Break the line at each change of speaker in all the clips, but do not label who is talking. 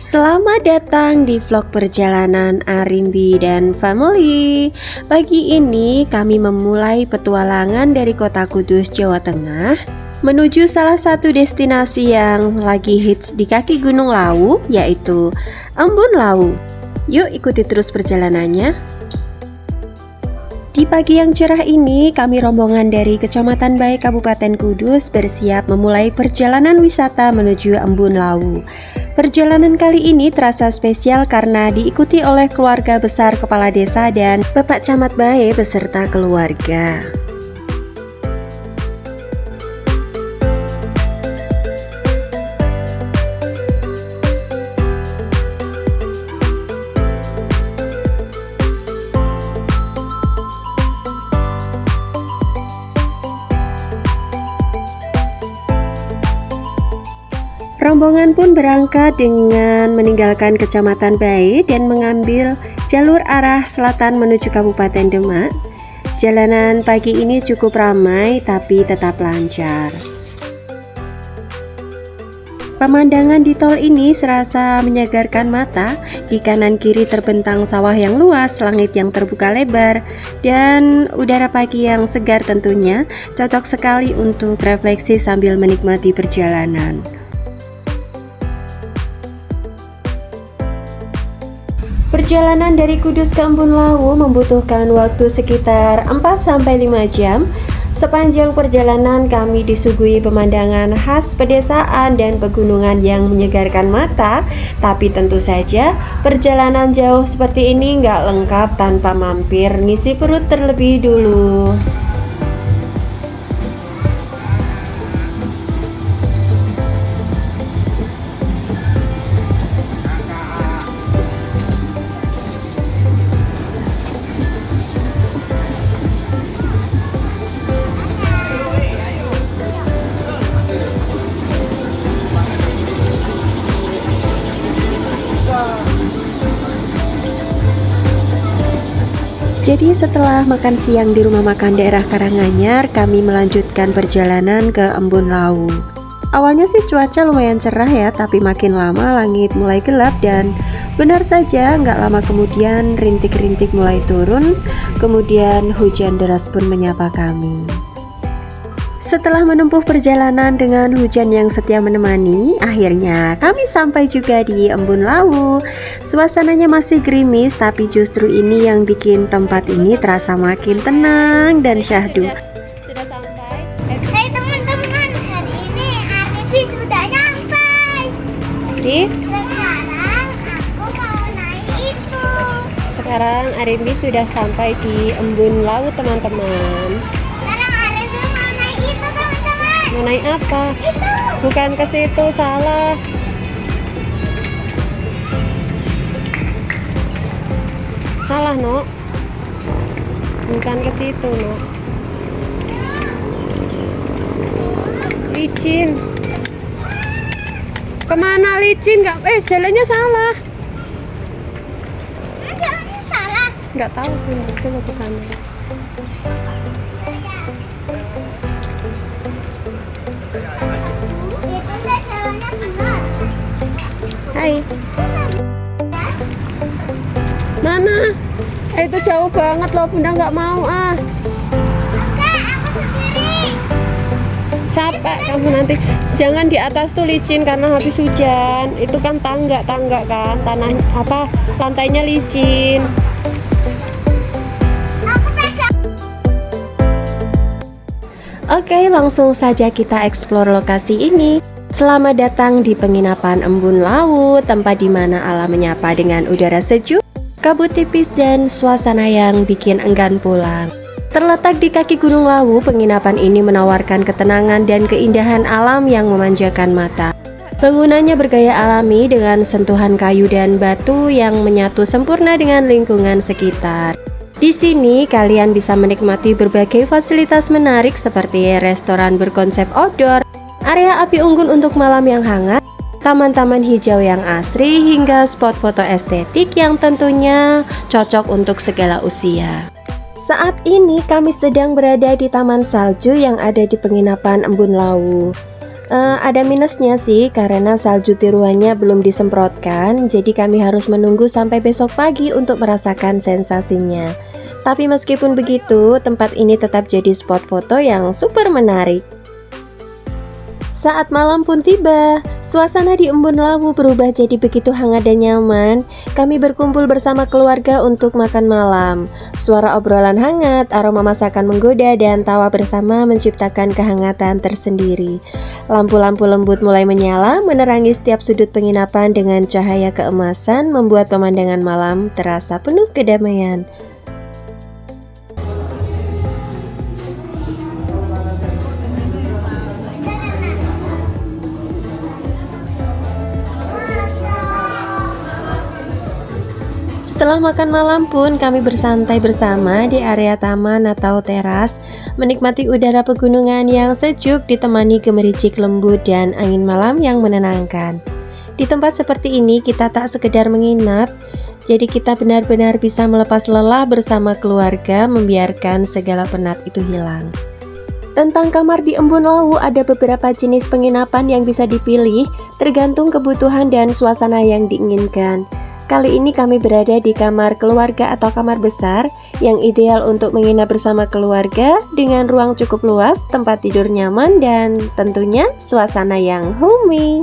Selamat datang di vlog perjalanan Arimbi dan Family. Pagi ini kami memulai petualangan dari kota Kudus, Jawa Tengah menuju salah satu destinasi yang lagi hits di kaki Gunung Lawu, yaitu Embun Lawu. Yuk ikuti terus perjalanannya. Di pagi yang cerah ini, kami rombongan dari Kecamatan Bae, Kabupaten Kudus bersiap memulai perjalanan wisata menuju Embun Lawu. Perjalanan kali ini terasa spesial karena diikuti oleh keluarga besar kepala desa dan Bapak Camat Bae beserta keluarga. Rombongan pun berangkat dengan meninggalkan Kecamatan Bae dan mengambil jalur arah selatan menuju Kabupaten Demak. Jalanan pagi ini cukup ramai tapi tetap lancar. Pemandangan di tol ini serasa menyegarkan mata. Di kanan kiri terbentang sawah yang luas, langit yang terbuka lebar, dan udara pagi yang segar tentunya cocok sekali untuk refleksi sambil menikmati perjalanan. Perjalanan dari Kudus ke Embun Lawu membutuhkan waktu sekitar 4-5 jam. Sepanjang perjalanan kami disuguhi pemandangan khas pedesaan dan pegunungan yang menyegarkan mata. Tapi tentu saja perjalanan jauh seperti ini nggak lengkap tanpa mampir ngisi perut terlebih dulu. Jadi setelah makan siang di rumah makan daerah Karanganyar, kami melanjutkan perjalanan ke Embun Lawu. Awalnya sih cuaca lumayan cerah ya, tapi makin lama langit mulai gelap dan benar saja nggak lama kemudian rintik-rintik mulai turun, kemudian hujan deras pun menyapa kami. Setelah menempuh perjalanan dengan hujan yang setia menemani, akhirnya kami sampai juga di Embun Lawu. Suasananya masih gerimis, tapi justru ini yang bikin tempat ini terasa makin tenang dan syahdu.
Sudah sampai. Hai teman-teman, hari ini Arimbi sudah sampai.
Sekarang Arimbi sudah sampai di Embun Lawu, teman-teman. Mau naik apa?
Itu.
Bukan ke situ, salah. Salah, Nok. Bukan ke situ, Nok. Licin. Kemana licin? Jalannya salah.
Jalannya salah.
Nggak tahu, coba ke sana. Hai. Mana? Itu jauh banget loh, Bunda nggak mau ah.
Enggak, aku sendiri.
Capek kamu nanti. Jangan di atas tuh licin karena habis hujan. Itu kan tangga kan, tanah apa? Lantainya licin.
Aku pegang.
Oke, langsung saja kita explore lokasi ini. Selamat datang di penginapan Embun Lawu, tempat di mana alam menyapa dengan udara sejuk, kabut tipis, dan suasana yang bikin enggan pulang. Terletak di kaki Gunung Lawu, penginapan ini menawarkan ketenangan dan keindahan alam yang memanjakan mata. Bangunannya bergaya alami dengan sentuhan kayu dan batu yang menyatu sempurna dengan lingkungan sekitar. Di sini kalian bisa menikmati berbagai fasilitas menarik seperti restoran berkonsep outdoor, area api unggun untuk malam yang hangat, taman-taman hijau yang asri, hingga spot foto estetik yang tentunya cocok untuk segala usia. Saat ini kami sedang berada di Taman Salju yang ada di penginapan Embun Lawu. Ada minusnya sih karena salju tiruannya belum disemprotkan, jadi kami harus menunggu sampai besok pagi untuk merasakan sensasinya. Tapi meskipun begitu, tempat ini tetap jadi spot foto yang super menarik. Saat malam pun tiba, suasana di Embun Lawu berubah jadi begitu hangat dan nyaman. Kami berkumpul bersama keluarga untuk makan malam. Suara obrolan hangat, aroma masakan menggoda, dan tawa bersama menciptakan kehangatan tersendiri. Lampu-lampu lembut mulai menyala, menerangi setiap sudut penginapan dengan cahaya keemasan, membuat pemandangan malam terasa penuh kedamaian. Setelah makan malam pun kami bersantai bersama di area taman atau teras, menikmati udara pegunungan yang sejuk ditemani gemericik lembut dan angin malam yang menenangkan. Di tempat seperti ini kita tak sekedar menginap, jadi kita benar-benar bisa melepas lelah bersama keluarga, membiarkan segala penat itu hilang. Tentang kamar di Embun Lawu, ada beberapa jenis penginapan yang bisa dipilih tergantung kebutuhan dan suasana yang diinginkan. Kali ini kami berada di kamar keluarga atau kamar besar yang ideal untuk menginap bersama keluarga dengan ruang cukup luas, tempat tidur nyaman, dan tentunya suasana yang homey.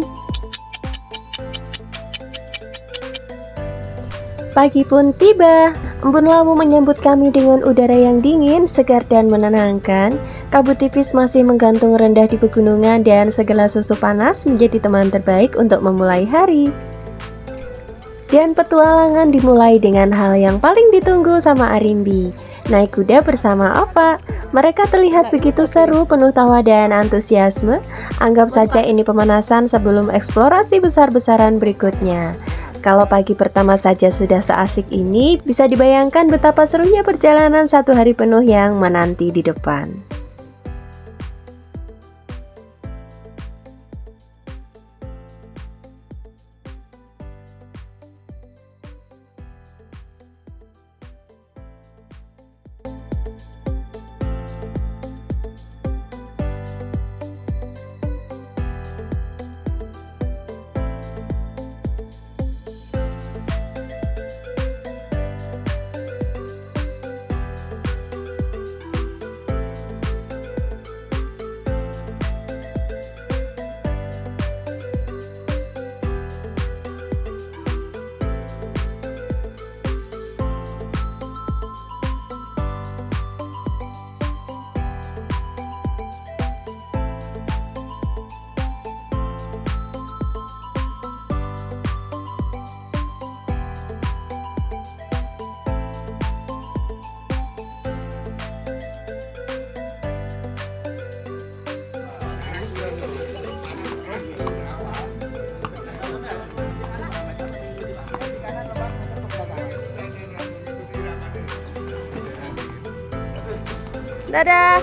Pagi pun tiba, Embun Lawu menyambut kami dengan udara yang dingin, segar dan menenangkan. Kabut tipis masih menggantung rendah di pegunungan dan segelas susu panas menjadi teman terbaik untuk memulai hari. Dan petualangan dimulai dengan hal yang paling ditunggu sama Arimbi, naik kuda bersama Opa. Mereka terlihat begitu seru, penuh tawa dan antusiasme. Anggap saja ini pemanasan sebelum eksplorasi besar-besaran berikutnya. Kalau pagi pertama saja sudah seasik ini, bisa dibayangkan betapa serunya perjalanan satu hari penuh yang menanti di depan. Dadah.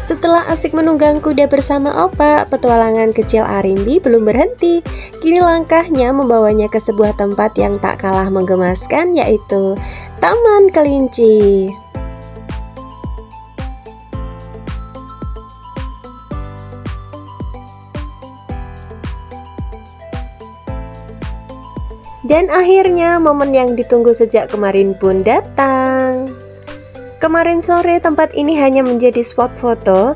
Setelah asik menunggang kuda bersama Opa, petualangan kecil Arimbi belum berhenti. Kini langkahnya membawanya ke sebuah tempat yang tak kalah menggemaskan, yaitu Taman Kelinci. Dan akhirnya momen yang ditunggu sejak kemarin pun datang. Kemarin sore tempat ini hanya menjadi spot foto.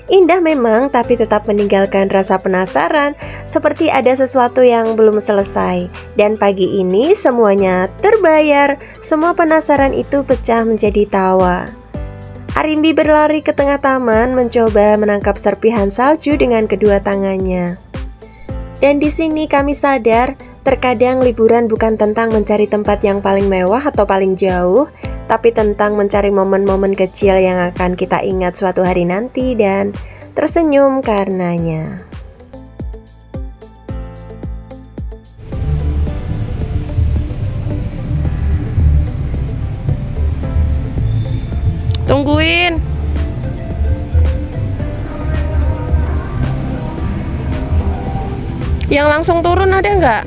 Indah memang, tapi tetap meninggalkan rasa penasaran, seperti ada sesuatu yang belum selesai. Dan pagi ini semuanya terbayar, semua penasaran itu pecah menjadi tawa. Arimbi berlari ke tengah taman mencoba menangkap serpihan salju dengan kedua tangannya. Dan di sini kami sadar, terkadang liburan bukan tentang mencari tempat yang paling mewah atau paling jauh, tapi tentang mencari momen-momen kecil yang akan kita ingat suatu hari nanti dan tersenyum karenanya.
Tungguin. Yang langsung turun ada nggak?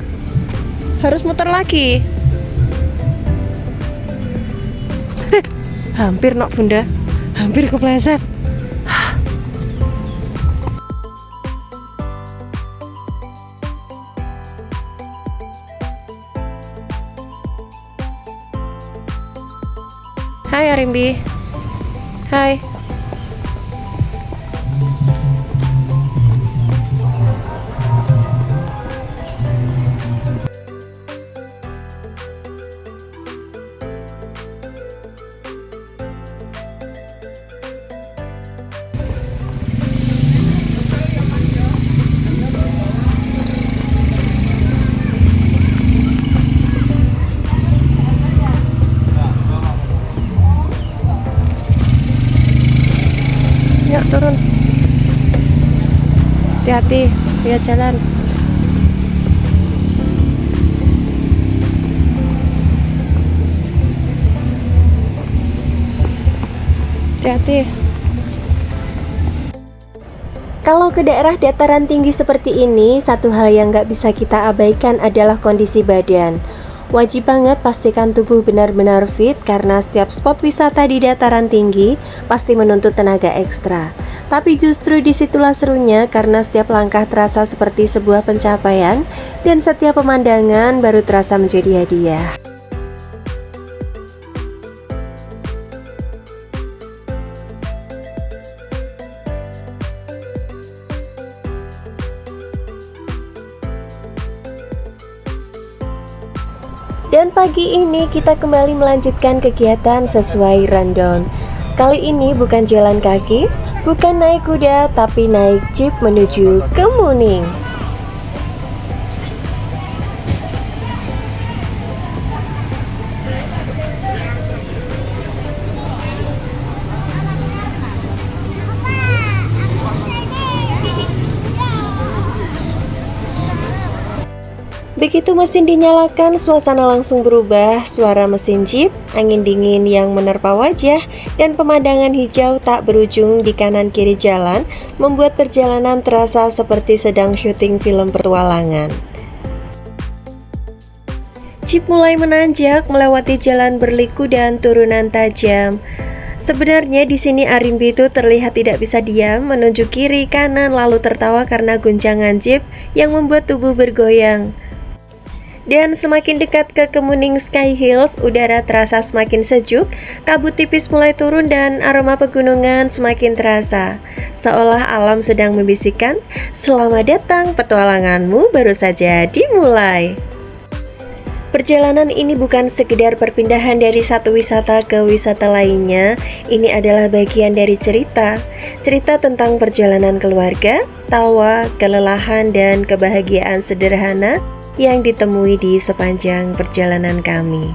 Harus muter lagi. Hampir nok bunda, hampir kepleset. Hai Arimbi. Hai. Yuk turun. Hati-hati, lihat jalan. Hati-hati.
Kalau ke daerah dataran tinggi seperti ini, satu hal yang nggak bisa kita abaikan adalah kondisi badan. Wajib banget pastikan tubuh benar-benar fit karena setiap spot wisata di dataran tinggi pasti menuntut tenaga ekstra. Tapi justru disitulah serunya karena setiap langkah terasa seperti sebuah pencapaian dan setiap pemandangan baru terasa menjadi hadiah. Dan pagi ini kita kembali melanjutkan kegiatan sesuai rundown. Kali ini bukan jalan kaki, bukan naik kuda, tapi naik jeep menuju Kemuning. Begitu mesin dinyalakan, suasana langsung berubah. Suara mesin jeep, angin dingin yang menerpa wajah, dan pemandangan hijau tak berujung di kanan kiri jalan membuat perjalanan terasa seperti sedang syuting film petualangan. Jeep mulai menanjak melewati jalan berliku dan turunan tajam. Sebenarnya di sini Arimbi itu terlihat tidak bisa diam, menunjuk kiri kanan lalu tertawa karena guncangan jeep yang membuat tubuh bergoyang. Dan semakin dekat ke Kemuning Sky Hills, udara terasa semakin sejuk, kabut tipis mulai turun dan aroma pegunungan semakin terasa. Seolah alam sedang membisikkan, "Selamat datang, petualanganmu baru saja dimulai." Perjalanan ini bukan sekedar perpindahan dari satu wisata ke wisata lainnya. Ini adalah bagian dari cerita tentang perjalanan keluarga, tawa, kelelahan, dan kebahagiaan sederhana yang ditemui di sepanjang perjalanan kami.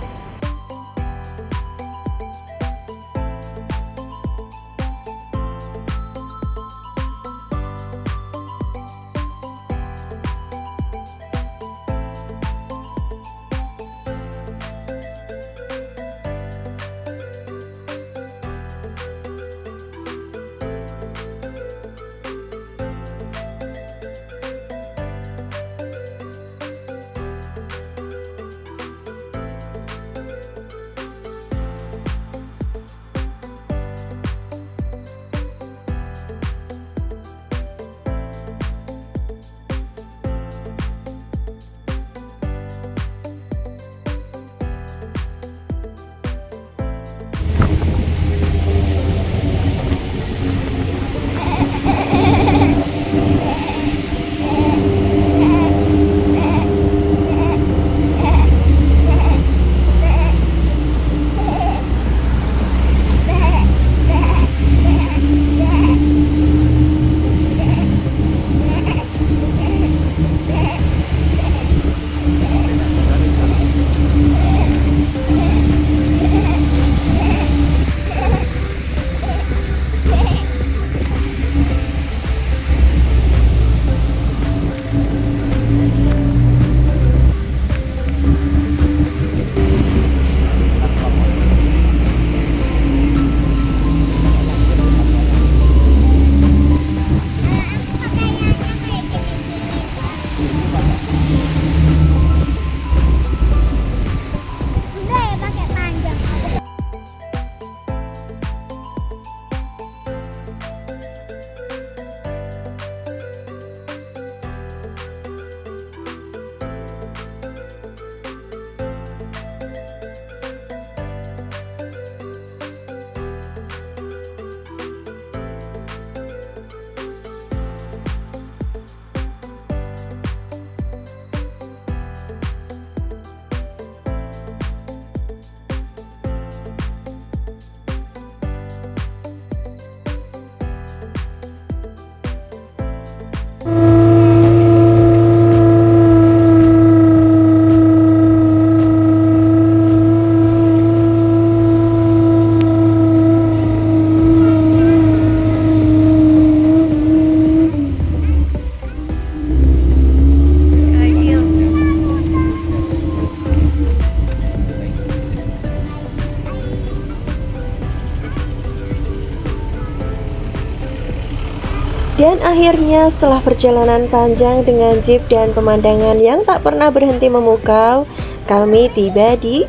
Dan akhirnya setelah perjalanan panjang dengan jeep dan pemandangan yang tak pernah berhenti memukau, kami tiba di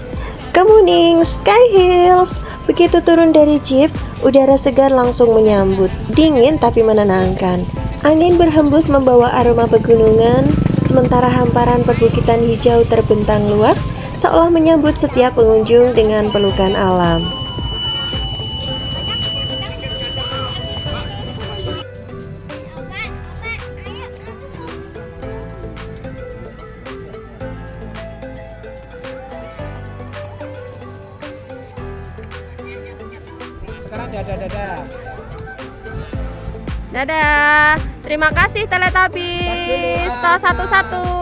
Kemuning Sky Hills. Begitu turun dari jeep, udara segar langsung menyambut, dingin tapi menenangkan. Angin berhembus membawa aroma pegunungan, sementara hamparan perbukitan hijau terbentang luas, seolah menyambut setiap pengunjung dengan pelukan alam.
Sekarang dadah.
Dadah. Terima kasih Teletubbies. Tos satu-satu.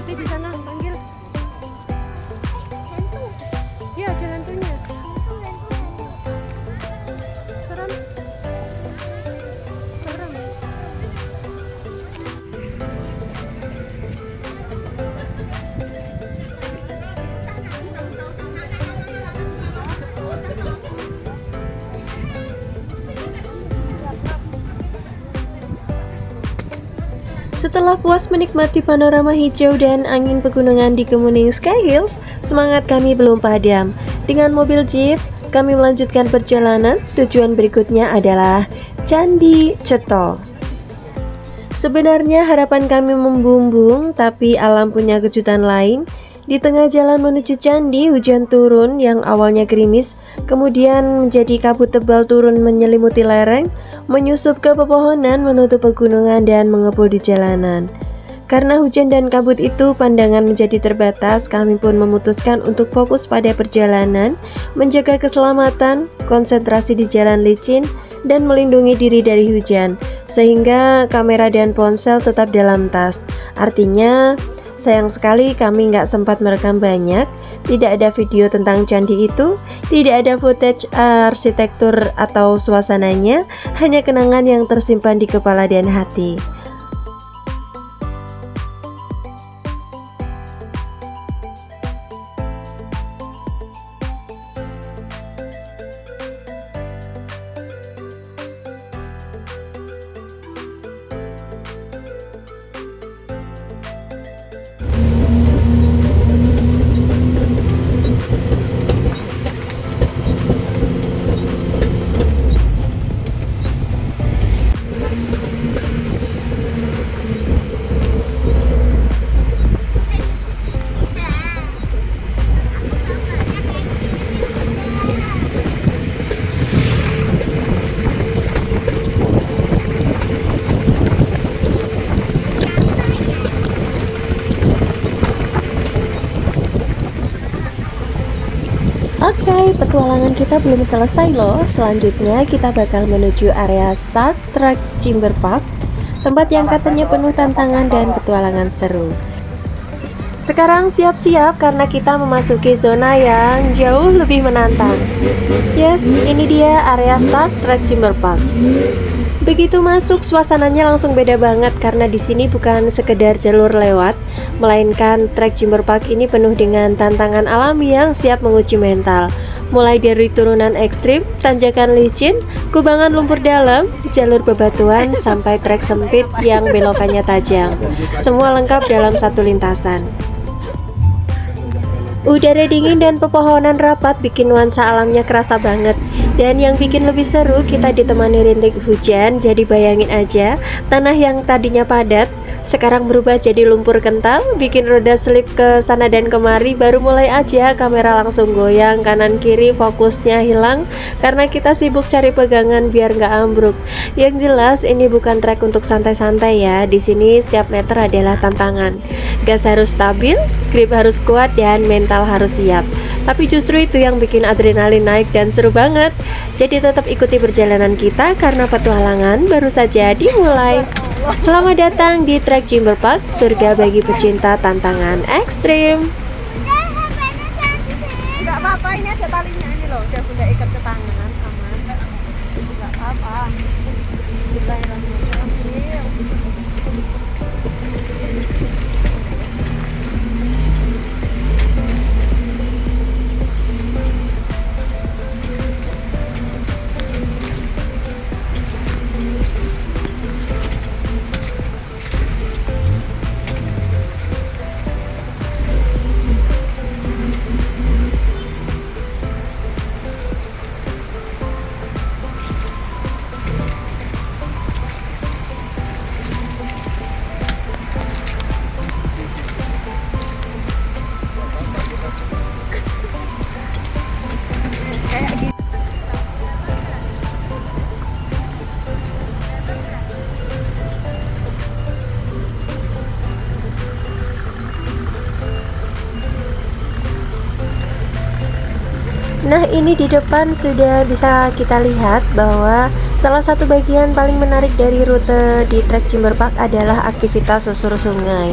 Di sana panggil. Ya, ada hantunya. Serem. Serem.
Setelah puas menikmati panorama hijau dan angin pegunungan di Kemuning Sky Hills, semangat kami belum padam. Dengan mobil jeep, kami melanjutkan perjalanan. Tujuan berikutnya adalah Candi Cetho. Sebenarnya harapan kami membumbung, tapi alam punya kejutan lain. Di tengah jalan menuju candi, hujan turun yang awalnya gerimis, kemudian menjadi kabut tebal turun menyelimuti lereng, menyusup ke pepohonan, menutup pegunungan dan mengepul di jalanan. Karena hujan dan kabut itu, pandangan menjadi terbatas. Kami pun memutuskan untuk fokus pada perjalanan, menjaga keselamatan, konsentrasi di jalan licin, dan melindungi diri dari hujan, sehingga kamera dan ponsel tetap dalam tas. Artinya, sayang sekali kami nggak sempat merekam banyak, tidak ada video tentang candi itu, tidak ada footage arsitektur atau suasananya, hanya kenangan yang tersimpan di kepala dan hati. Oke, petualangan kita belum selesai loh. Selanjutnya kita bakal menuju area Star Trek Chamber Park, tempat yang katanya penuh tantangan dan petualangan seru. Sekarang siap-siap karena kita memasuki zona yang jauh lebih menantang. Yes, ini dia area Star Trek Chamber Park. Begitu masuk, suasananya langsung beda banget karena di sini bukan sekedar jalur lewat, melainkan trek Chamber Park ini penuh dengan tantangan alam yang siap menguji mental. Mulai dari turunan ekstrim, tanjakan licin, kubangan lumpur dalam, jalur bebatuan, sampai trek sempit yang belokannya tajam. Semua lengkap dalam satu lintasan. Udara dingin dan pepohonan rapat bikin nuansa alamnya kerasa banget. Dan yang bikin lebih seru, kita ditemani rintik hujan. Jadi bayangin aja, tanah yang tadinya padat sekarang berubah jadi lumpur kental, bikin roda selip ke sana dan kemari. Baru mulai aja kamera langsung goyang kanan kiri, fokusnya hilang karena kita sibuk cari pegangan biar nggak ambruk. Yang jelas ini bukan trek untuk santai-santai ya. Di sini setiap meter adalah tantangan. Gas harus stabil, grip harus kuat, dan mental harus siap. Tapi justru itu yang bikin adrenalin naik dan seru banget. Jadi tetap ikuti perjalanan kita karena petualangan baru saja dimulai. Selamat datang di trek Jimber Park, surga bagi pecinta tantangan ekstrim.
Enggak apa-apa, ini ada talinya ini loh, udah bunda ikat ke tangan, aman. Enggak apa-apa. Bismillahirrahmanirrahim.
Nah, ini di depan sudah bisa kita lihat bahwa salah satu bagian paling menarik dari rute di trek Jimber Park adalah aktivitas susur sungai.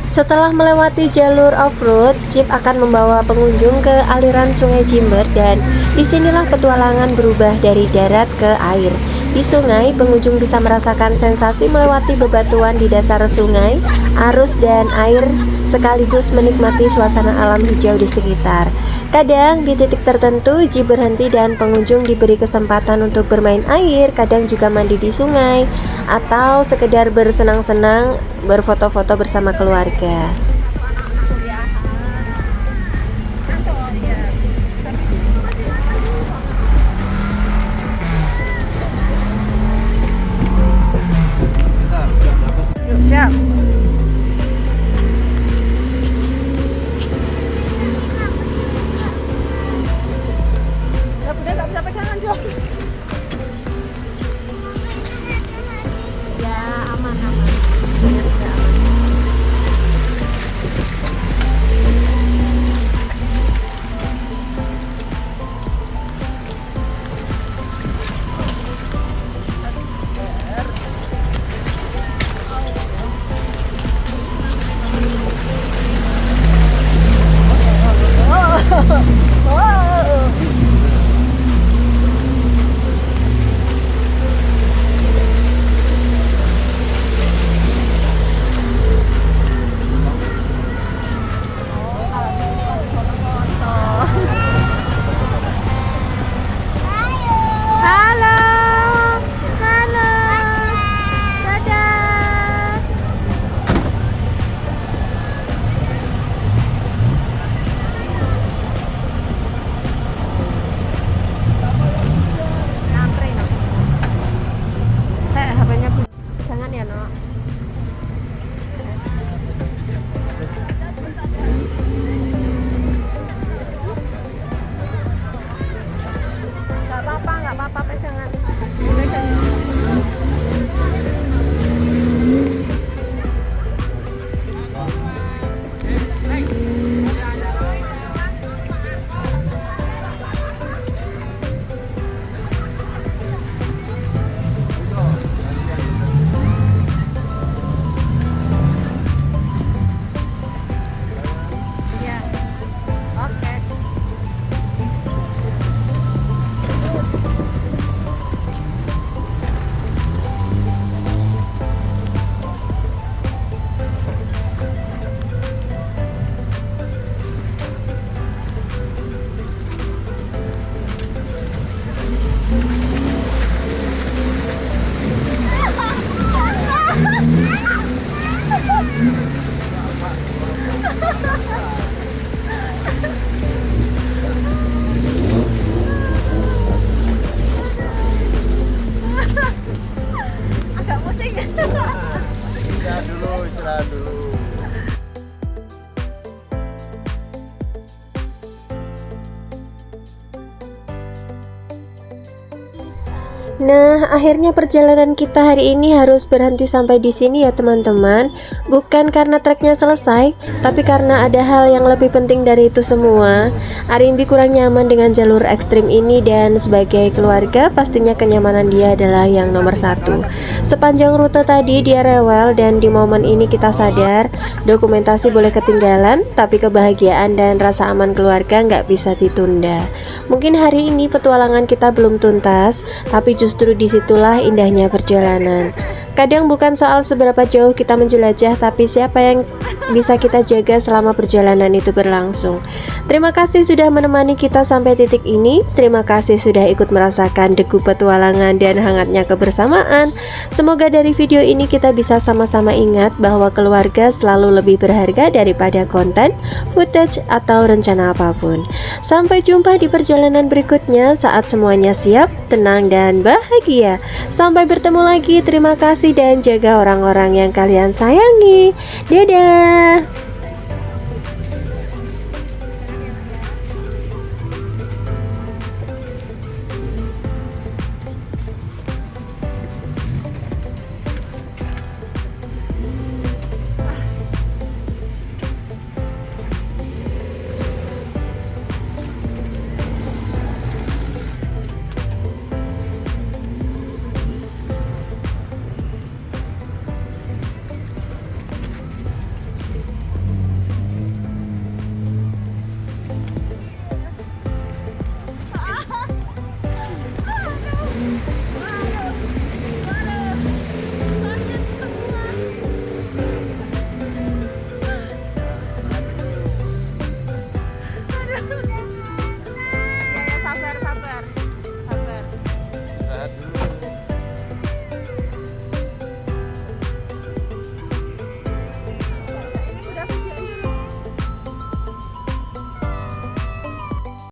Setelah melewati jalur off-road, jeep akan membawa pengunjung ke aliran sungai Jimber, dan disinilah petualangan berubah dari darat ke air. Di sungai, pengunjung bisa merasakan sensasi melewati bebatuan di dasar sungai, arus dan air, sekaligus menikmati suasana alam hijau di sekitar. Kadang di titik tertentu jeep berhenti dan pengunjung diberi kesempatan untuk bermain air, kadang juga mandi di sungai, atau sekedar bersenang-senang berfoto-foto bersama keluarga.
Siap. Ya bunda nggak bisa pegangan dong. Ya aman. Ya, aman.
Nah, akhirnya perjalanan kita hari ini harus berhenti sampai di sini ya teman-teman. Bukan karena treknya selesai, tapi karena ada hal yang lebih penting dari itu semua. Arimbi kurang nyaman dengan jalur ekstrim ini dan sebagai keluarga pastinya kenyamanan dia adalah yang nomor satu. Sepanjang rute tadi dia rewel dan di momen ini kita sadar dokumentasi boleh ketinggalan, tapi kebahagiaan dan rasa aman keluarga nggak bisa ditunda. Mungkin hari ini petualangan kita belum tuntas, tapi justru disitulah indahnya perjalanan. Kadang bukan soal seberapa jauh kita menjelajah, tapi siapa yang bisa kita jaga selama perjalanan itu berlangsung. Terima kasih sudah menemani kita sampai titik ini. Terima kasih sudah ikut merasakan degup petualangan dan hangatnya kebersamaan. Semoga dari video ini kita bisa sama-sama ingat bahwa keluarga selalu lebih berharga daripada konten, footage, atau rencana apapun. Sampai jumpa di perjalanan berikutnya saat semuanya siap, tenang, dan bahagia. Sampai bertemu lagi. Terima kasih dan jaga orang-orang yang kalian sayangi. Dadah.